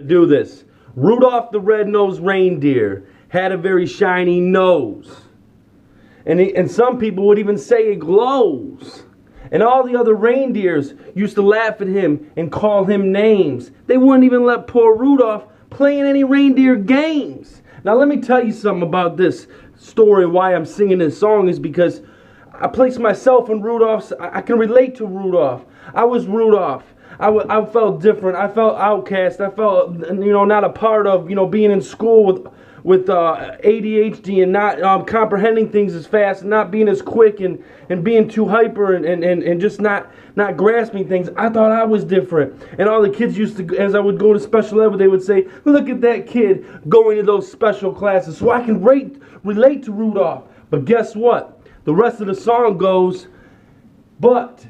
Do this. Rudolph the Red-Nosed Reindeer had a very shiny nose. And some people would even say it glows. And all the other reindeers used to laugh at him and call him names. They wouldn't even let poor Rudolph play in any reindeer games. Now let me tell you something about this story. Why I'm singing this song is because I place myself in Rudolph's. I can relate to Rudolph. I was Rudolph. I felt different. I felt outcast. I felt, not a part of, being in school with ADHD and not comprehending things as fast, and not being as quick, and being too hyper, and just not grasping things. I thought I was different. And all the kids used to, as I would go to special ed, they would say, look at that kid going to those special classes. So I can relate to Rudolph. But guess what? The rest of the song goes, but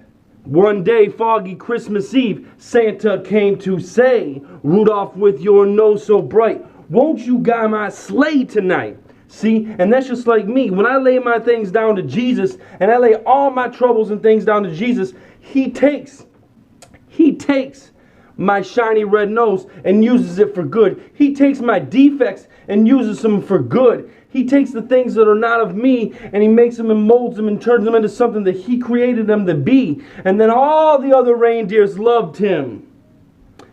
one day, foggy Christmas Eve, Santa came to say, Rudolph, with your nose so bright, won't you guide my sleigh tonight? See, and that's just like me. When I lay my things down to Jesus, and I lay all my troubles and things down to Jesus, He takes my shiny red nose and uses it for good. He takes my defects and uses them for good. He takes the things that are not of me and He makes them and molds them and turns them into something that He created them to be. And then all the other reindeers loved Him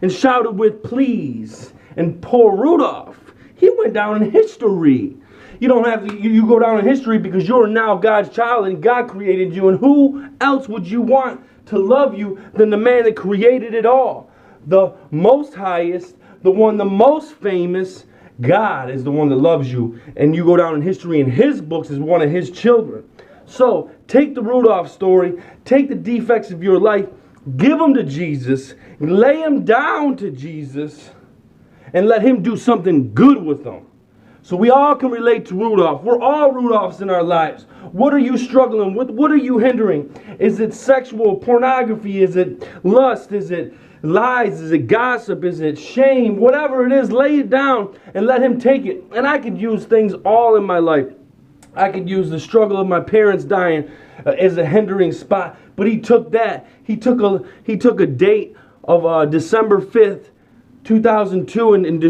and shouted with please. And poor Rudolph, he went down in history. You don't have to, you go down in history because you're now God's child and God created you. And who else would you want to love you than the man that created it all? The most highest, the most famous. God is the one that loves you, and you go down in history in His books as one of His children. So take the Rudolph story, take the defects of your life, give them to Jesus, lay them down to Jesus, and let Him do something good with them. So we all can relate to Rudolph. We're all Rudolphs in our lives. What are you struggling with? What are you hindering? Is it sexual pornography? Is it lust? Is it lies? Is it gossip? Is it shame? Whatever it is, lay it down and let Him take it. And I could use things all in my life. I could use the struggle of my parents dying as a hindering spot. But He took that. He took a date of December 5th, 2002, and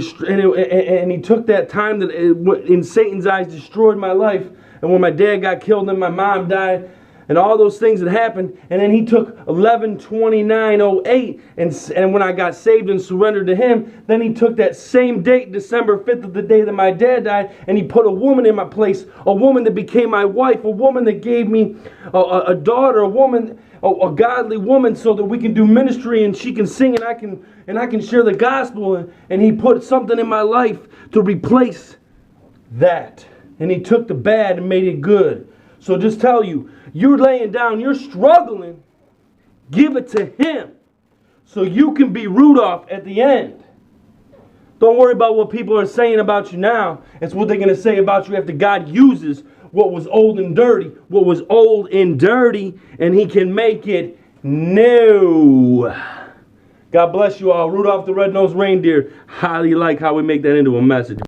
He took that time that in Satan's eyes destroyed my life. And when my dad got killed and my mom died, and all those things that happened, and then He took 11/29/08, and when I got saved and surrendered to Him, then He took that same date, December 5th, of the day that my dad died, and He put a woman in my place, a woman that became my wife, a woman that gave me a daughter, a godly woman, so that we can do ministry and she can sing and I can share the gospel. And He put something in my life to replace that, and He took the bad and made it good. So just tell you, you're laying down, you're struggling, give it to Him so you can be Rudolph at the end. Don't worry about what people are saying about you now. It's what they're going to say about you after God uses what was old and dirty, and He can make it new. God bless you all. Rudolph the Red-Nosed Reindeer. Highly like how we make that into a message.